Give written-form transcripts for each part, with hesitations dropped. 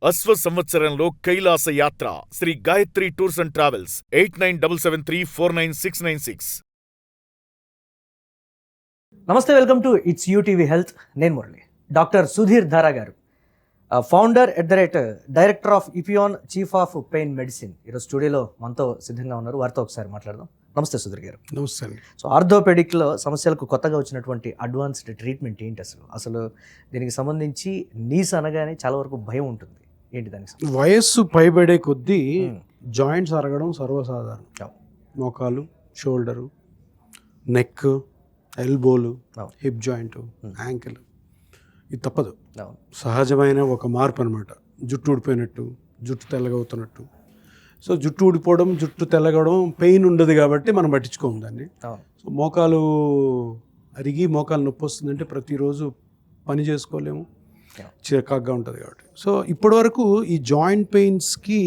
అశ్వ సంవత్సరంలో కైలాస యాత్ర Sri Gayatri tours and travels 8977349696. నమస్తే, welcome to it's UTV health. నేను మురళి. డాక్టర్ సుధీర్ ధారా గారు, ఫౌండర్ డైరెక్టర్ ఆఫ్ ఇపియాన్, చీఫ్ ఆఫ్ పెయిన్ మెడిసిన్, ఈరోజు స్టూడియోలో మనతో సిద్ధంగా ఉన్నారు. వారితో ఒకసారి మాట్లాడదాం. నమస్తే సుధీర్ గారు. నమస్తే అండి. సో ఆర్థోపెడిక్లో సమస్యలకు కొత్తగా వచ్చినటువంటి అడ్వాన్స్డ్ ట్రీట్మెంట్ ఏంటి? అసలు దీనికి సంబంధించి నీస్ అనగానే చాలా వరకు భయం ఉంటుంది. ఏంటి దానికి? వయస్సు పైబడే కొద్దీ జాయింట్స్ అరగడం సర్వసాధారణం. మోకాలు, షోల్డరు, నెక్, ఎల్బోలు, హిప్ జాయింట్, యాంకిల్, ఇది తప్పదు. సహజమైన ఒక మార్పు అనమాట. జుట్టు ఊడిపోయినట్టు, జుట్టు తెల్లగవుతున్నట్టు. సో జుట్టు ఊడిపోవడం, జుట్టు తెల్లగడం పెయిన్ ఉండదు కాబట్టి మనం పట్టించుకోము దాన్ని. సో మోకాలు అరిగి మోకాలు నొప్పి వస్తుందంటే ప్రతిరోజు పని చేసుకోలేము, చిరకాగ్గా ఉంటుంది కాబట్టి. సో ఇప్పటివరకు ఈ జాయింట్ పెయిన్స్కి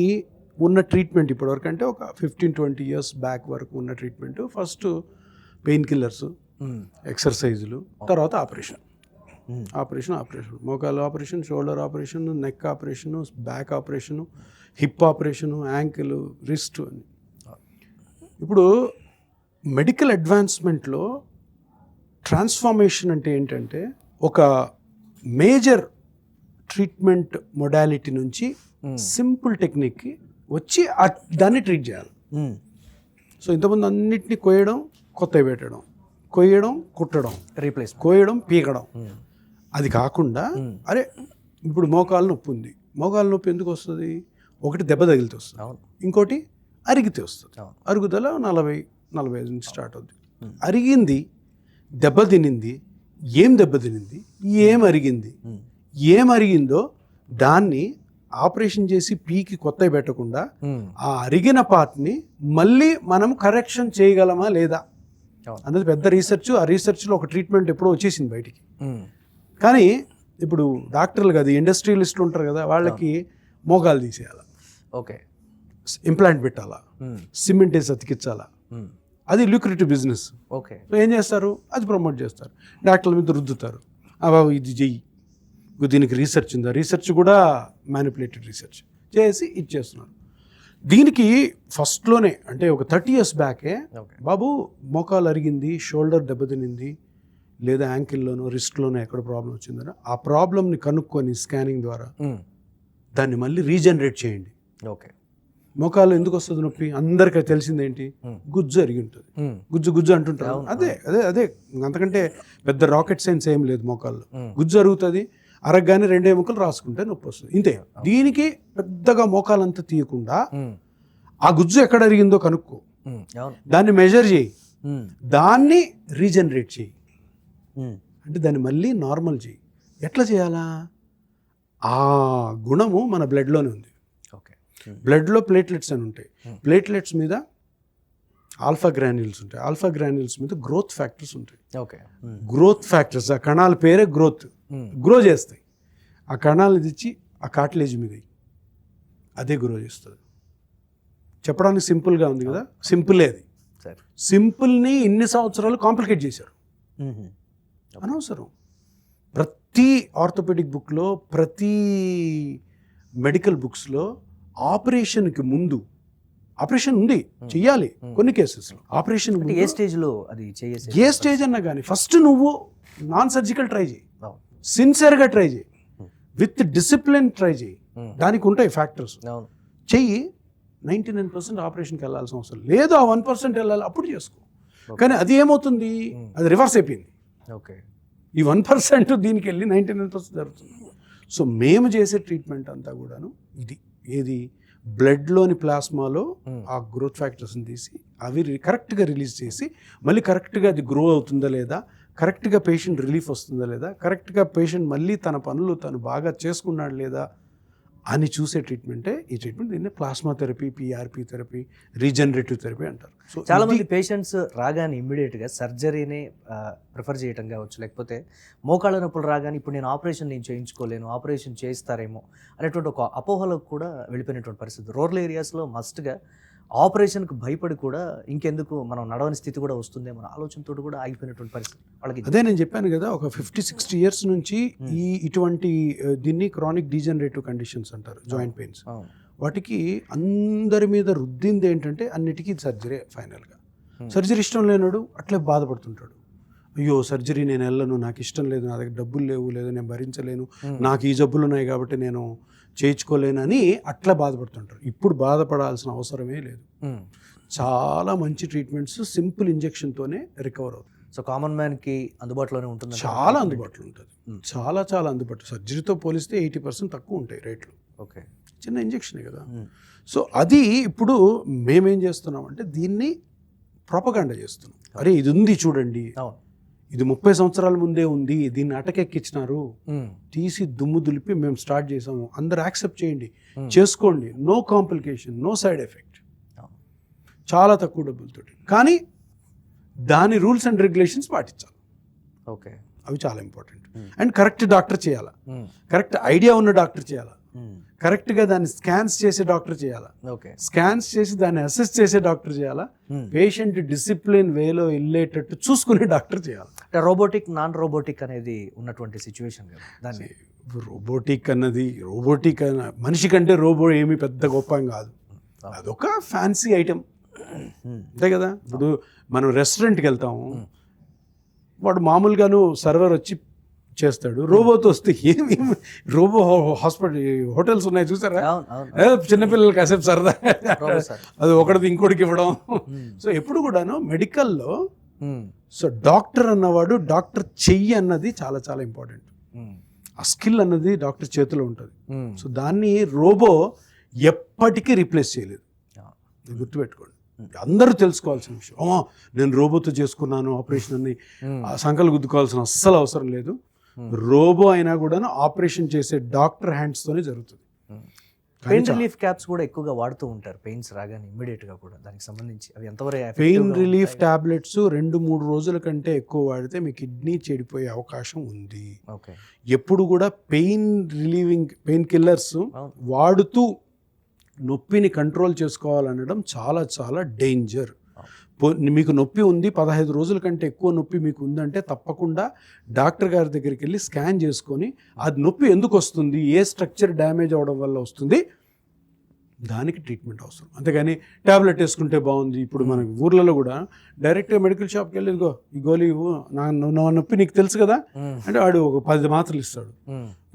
ఉన్న ట్రీట్మెంట్ ఇప్పటివరకు అంటే ఒక 15-20 years బ్యాక్ వరకు ఉన్న ట్రీట్మెంట్, ఫస్ట్ పెయిన్ కిల్లర్స్, ఎక్సర్సైజులు, తర్వాత ఆపరేషన్. మోకాలు operation, shoulder operation, neck operation, back operation, hip operation, ankle, wrist అని. ఇప్పుడు మెడికల్ అడ్వాన్స్మెంట్లో ట్రాన్స్ఫార్మేషన్ అంటే ఏంటంటే ఒక మేజర్ ట్రీట్మెంట్ మొడాలిటీ నుంచి సింపుల్ టెక్నిక్కి వచ్చి దాన్ని ట్రీట్ చేయాలి. సో ఇంతకుముందు అన్నిటినీ కోయడం, కొత్తవి పెట్టడం, కొయ్యడం, కుట్టడం, రీప్లేస్, కోయడం, పీకడం. అది కాకుండా అరే ఇప్పుడు మోకాలు నొప్పి ఉంది, మోకాలు నొప్పి ఎందుకు వస్తుంది? ఒకటి దెబ్బ తగిలితే వస్తుంది, ఇంకోటి అరిగితే వస్తుంది. అరుగుదల 40-45 నుంచి స్టార్ట్ అవుతుంది. అరిగింది, దెబ్బ తినింది, ఏం దెబ్బ తినింది, ఏం అరిగింది, ఏం అరిగిందో దాన్ని ఆపరేషన్ చేసి పీకి కొత్తవి పెట్టకుండా ఆ అరిగిన పార్ట్ని మళ్ళీ మనం కరెక్షన్ చేయగలమా లేదా అన్నది పెద్ద రీసెర్చ్. ఆ రీసెర్చ్లో ఒక ట్రీట్మెంట్ ఎప్పుడో వచ్చేసింది బయటికి. కానీ ఇప్పుడు డాక్టర్లు కదా, ఇండస్ట్రియలిస్టులు ఉంటారు కదా, వాళ్ళకి మోకాలు తీసేయాలా, ఓకే, ఇంప్లాంట్ పెట్టాలా, సిమెంట్ వేసి అతికించాలా, అది ల్యూక్రేటివ్ బిజినెస్. ఓకే. సో ఏం చేస్తారు? అది ప్రమోట్ చేస్తారు, డాక్టర్ల మీద రుద్దుతారు. బాబు ఇది చెయ్యి, దీనికి రీసెర్చ్ ఉందా? రీసెర్చ్ కూడా మ్యానిపులేటెడ్ రీసెర్చ్ చేసి ఇచ్చేస్తున్నారు. దీనికి ఫస్ట్లోనే అంటే ఒక 30 years బ్యాకే బాబు మోకాలు అరిగింది, షోల్డర్ దెబ్బతినింది, లేదా యాంకిల్లోనో రిస్ట్లోనో ఎక్కడ ప్రాబ్లం వచ్చిందో ఆ ప్రాబ్లమ్ని కనుక్కొని స్కానింగ్ ద్వారా దాన్ని మళ్ళీ రీజనరేట్ చేయండి. ఓకే. మోకాలు ఎందుకు వస్తుంది నొప్పి? అందరికీ తెలిసింది ఏంటి? గుజ్జు అరిగి ఉంటుంది, గుజ్జు అంటుంటారు. అదే అదే అదే అంతకంటే పెద్ద రాకెట్ సైన్స్ ఏం లేదు. మోకాల్లో గుజ్జు అరుగుతుంది, అరగగానే 2 ఎముకలు రాసుకుంటే నొప్పి వస్తుంది, ఇంతే. దీనికి పెద్దగా మోకాలంతా తీయకుండా ఆ గుజ్జు ఎక్కడ అరిగిందో కనుక్కో, దాన్ని మెజర్ చేయి, దాన్ని రీజనరేట్ చేయి, అంటే దాన్ని మళ్ళీ నార్మల్ చేయి. ఎట్లా చేయాలా? ఆ గుణము మన బ్లడ్లోనే ఉంది. బ్లడ్లో ప్లేట్లెట్స్ అని ఉంటాయి. ప్లేట్లెట్స్ మీద ఆల్ఫా గ్రాన్యూల్స్ ఉంటాయి. ఆల్ఫా గ్రాన్యూల్స్ మీద గ్రోత్ ఫ్యాక్టర్స్ ఉంటాయి. గ్రోత్ ఫ్యాక్టర్స్, ఆ కణాల పేరే గ్రో చేస్తాయి. ఆ కణాలు తెచ్చి ఆ కార్టిలేజ్ మీద అదే గ్రో చేస్తుంది. చెప్పడానికి సింపుల్గా ఉంది కదా, సింపులే అది. సింపుల్ని ఇన్ని సంవత్సరాలు కాంప్లికేట్ చేశారు, అనవసరం. ప్రతి ఆర్థోపెడిక్ బుక్లో, ప్రతి మెడికల్ బుక్స్లో ఆపరేషన్కి ముందు ఆపరేషన్ ఉంది, చెయ్యాలి కొన్ని కేసెస్లో. ఆపరేషన్ ఏ స్టేజ్లో అది చేయాలి? ఏ స్టేజ్ అన్నా కానీ ఫస్ట్ నువ్వు నాన్ సర్జికల్ ట్రై చేయి, సిన్సియర్గా ట్రై చేయి, విత్ డిసిప్లిన్ ట్రై చేయి. దానికి ఉంటాయి ఫ్యాక్టర్స్. చెయ్యి. 99% ఆపరేషన్కి వెళ్ళాల్సిన అవసరం లేదు, ఆ 1% వెళ్ళాలి, అప్పుడు చేసుకో. కానీ అది ఏమవుతుంది? అది రివర్స్ అయిపోయింది. ఓకే. ఈ 1% దీనికి వెళ్ళి 99% జరుగుతుంది. సో మేము చేసే ట్రీట్మెంట్ అంతా కూడాను ఇది. ఏది? బ్లడ్లోని ప్లాస్మాలో ఆ గ్రోత్ ఫ్యాక్టర్స్ని తీసి అవి కరెక్ట్గా రిలీజ్ చేసి మళ్ళీ కరెక్ట్గా అది గ్రో అవుతుందా లేదా, కరెక్ట్గా పేషెంట్ రిలీఫ్ వస్తుందా లేదా, కరెక్ట్గా పేషెంట్ మళ్ళీ తన పనులు తను బాగా చేసుకున్నాడు లేదా అని చూసే ట్రీట్మెంటే ఈ ట్రీట్మెంట్. దీన్ని plasma therapy, PRP therapy, regenerative therapy అంటారు. సో చాలామంది పేషెంట్స్ రాగానే ఇమ్మీడియట్గా సర్జరీనే ప్రిఫర్ చేయటం కావచ్చు, లేకపోతే మోకాళ్ళ నొప్పులు రాగానే ఇప్పుడు నేను ఆపరేషన్ చేయించుకోలేను, ఆపరేషన్ చేయిస్తారేమో అనేటువంటి ఒక అపోహలకు కూడా వెళ్ళిపోయినటువంటి పరిస్థితి. రూరల్ ఏరియాస్లో మస్ట్గా ఆపరేషన్కి భయపడి కూడా ఇంకెందుకు మనం నడవని స్థితి కూడా వస్తుంది మన ఆలోచనతో కూడా ఆగిపోయినటువంటి పరిస్థితి వాళ్ళకి. అదే నేను చెప్పాను కదా, ఒక 50-60 ఇయర్స్ నుంచి ఇటువంటి దీన్ని క్రానిక్ డీజనరేటివ్ కండిషన్స్ అంటారు, జాయింట్ పెయిన్స్. వాటికి అందరి మీద రుద్దింది ఏంటంటే అన్నిటికీ సర్జరీ. ఫైనల్గా సర్జరీ ఇష్టం లేనాడు అట్లే బాధపడుతుంటాడు. అయ్యో సర్జరీ నేను వెళ్ళను, నాకు ఇష్టం లేదు, నా దగ్గర డబ్బులు లేవు, లేదు నేను భరించలేను, నాకు ఈ జబ్బులు ఉన్నాయి కాబట్టి నేను చేయించుకోలేనని అట్లా బాధపడుతుంటారు. ఇప్పుడు బాధపడాల్సిన అవసరమే లేదు. చాలా మంచి ట్రీట్మెంట్స్ సింపుల్ ఇంజెక్షన్తోనే రికవర్ అవుతుంది. సో కామన్ మ్యాన్కి అందుబాటులోనే ఉంటుంది, చాలా అందుబాటులో ఉంటుంది, చాలా చాలా అందుబాటు. సర్జరీతో పోలిస్తే 80% తక్కువ ఉంటాయి రేట్లు. ఓకే, చిన్న ఇంజెక్షనే కదా. సో అది ఇప్పుడు మేమేం చేస్తున్నాం అంటే దీన్ని ప్రొపగాండా చేస్తున్నాం. అరే ఇది ఉంది చూడండి, ఇది 30 సంవత్సరాల ముందే ఉంది, దీన్ని అటకెక్కించినారు, తీసి దుమ్ము దులిపి మేము స్టార్ట్ చేసాము, అందరు యాక్సెప్ట్ చేయండి, చేసుకోండి, no complication, no side effect, చాలా తక్కువ డబ్బులతో. కానీ దాని రూల్స్ అండ్ రెగ్యులేషన్స్ పాటించాలి. ఓకే, అవి చాలా ఇంపార్టెంట్. అండ్ కరెక్ట్ డాక్టర్ చేయాలా, కరెక్ట్ ఐడియా ఉన్న డాక్టర్ చేయాలా, కరెక్ట్గా దాన్ని స్కాన్స్ చేసే డాక్టర్ చేయాలా, స్కాన్స్ చేసి దాన్ని అసెస్ చేసే డాక్టర్ చేయాలా, పేషెంట్ డిసిప్లిన్ వేలో వెళ్ళేటట్టు చూసుకునే డాక్టర్ చేయాలి. రోబోటిక్ నాన్ రోబోటిక్ అనేది ఉన్నటువంటి సిచ్యువేషన్ కదా. దాన్ని రోబోటిక్ అన్నది మనిషి కంటే రోబో ఏమి పెద్ద గొప్ప కాదు, అదొక ఫ్యాన్సీ ఐటెం అంతే కదా. ఇప్పుడు మనం రెస్టారెంట్కి వెళ్తాము, వాడు మామూలుగాను సర్వర్ వచ్చి చేస్తాడు, రోబోతో వస్తే ఏమి రోబో హోటల్స్ ఉన్నాయి చూసారా, చిన్నపిల్లలకి కాసేపు సరదా అది ఒకటిది ఇంకోటికి ఇవ్వడం. సో ఎప్పుడు కూడాను మెడికల్లో సో డాక్టర్ అన్నవాడు డాక్టర్ చెయ్యి అన్నది చాలా చాలా ఇంపార్టెంట్. ఆ స్కిల్ అన్నది డాక్టర్ చేతిలో ఉంటుంది. సో దాన్ని రోబో ఎప్పటికీ రీప్లేస్ చేయలేదు, గుర్తుపెట్టుకోండి. అందరూ తెలుసుకోవాల్సిన విషయం. నేను రోబోతో చేసుకున్నాను ఆపరేషన్ అని సంకలు గుద్దుకోవాల్సిన అస్సలు అవసరం లేదు. రోబో అయినా కూడా ఆపరేషన్ చేసే డాక్టర్ హ్యాండ్స్ తోనే జరుగుతుంది. పెయిన్ రిలీఫ్ క్యాప్స్ కూడా ఎక్కువగా వాడుతూ ఉంటారు పెయిన్స్ రాగానే ఇమ్మీడియట్ గా కూడా. దానికి సంబంధించి అవి ఎంతవరకు పెయిన్ రిలీఫ్ టాబ్లెట్స్ 2-3 రోజుల కంటే ఎక్కువ వాడితే మీ కిడ్నీ చెడిపోయే అవకాశం ఉంది. ఎప్పుడు కూడా పెయిన్ రిలీవింగ్ పెయిన్ కిల్లర్స్ వాడుతూ నొప్పిని కంట్రోల్ చేసుకోవాలనడం చాలా చాలా డేంజర్. మీకు నొప్పి ఉంది, 15 రోజుల కంటే ఎక్కువ నొప్పి మీకు ఉందంటే తప్పకుండా డాక్టర్ గారి దగ్గరికి వెళ్ళి స్కాన్ చేసుకొని అది నొప్పి ఎందుకు వస్తుంది, ఏ స్ట్రక్చర్ డ్యామేజ్ అవడం వల్ల వస్తుంది, దానికి ట్రీట్మెంట్ అవసరం. అంతేగాని ట్యాబ్లెట్ వేసుకుంటే బాగుంది. ఇప్పుడు మన ఊర్లలో కూడా డైరెక్ట్గా మెడికల్ షాప్కి వెళ్ళి ఇదిగో ఈ గోళీ నా నొప్పి నీకు తెలుసు కదా అంటే వాడు ఒక 10 మాత్రలు ఇస్తాడు,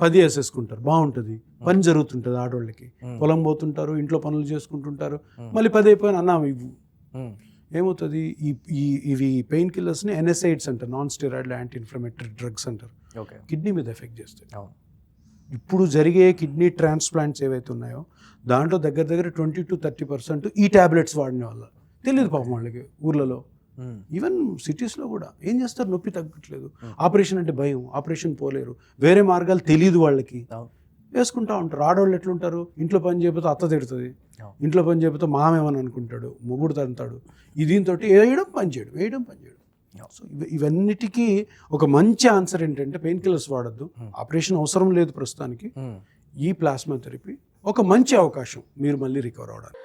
10 వేసేసుకుంటారు, బాగుంటుంది, పని జరుగుతుంటుంది. ఆడవాళ్ళకి పొలం పోతుంటారు, ఇంట్లో పనులు చేసుకుంటుంటారు, మళ్ళీ 10 అయిపోయిన అన్నా ఇవ్వు. ఏమవుతుంది, ఇవి పెయిన్ కిల్లర్స్ని NSAIDs అంటారు, non steroid anti inflammatory drugs అంటారు, కిడ్నీ మీద ఎఫెక్ట్ చేస్తాయి. ఇప్పుడు జరిగే కిడ్నీ ట్రాన్స్ప్లాంట్స్ ఏవైతే ఉన్నాయో దాంట్లో దగ్గర 20-30% ఈ ట్యాబ్లెట్స్ వాడిన వల్ల. తెలియదు పాపం వాళ్ళకి ఊర్లలో, ఈవెన్ సిటీస్లో కూడా. ఏం చేస్తారు, నొప్పి తగ్గట్లేదు, ఆపరేషన్ అంటే భయం, ఆపరేషన్ పోలేరు, వేరే మార్గాలు తెలియదు వాళ్ళకి, వేసుకుంటా ఉంటారు. ఆడవాళ్ళు ఎట్లుంటారు, ఇంట్లో పని చేయకపోతే అత్త తిడుతుంది, ఇంట్లో పని చేయకపోతే మామేమని అనుకుంటాడు, మొగుడు తంతాడు, దీంతో వేయడం పని చేయడం. సో ఇవన్నిటికీ ఒక మంచి ఆన్సర్ ఏంటంటే పెయిన్ కిల్లర్స్ వాడద్దు, ఆపరేషన్ అవసరం లేదు ప్రస్తుతానికి. ఈ ప్లాస్మా థెరపీ ఒక మంచి అవకాశం మీరు మళ్ళీ రికవర్ అవడానికి.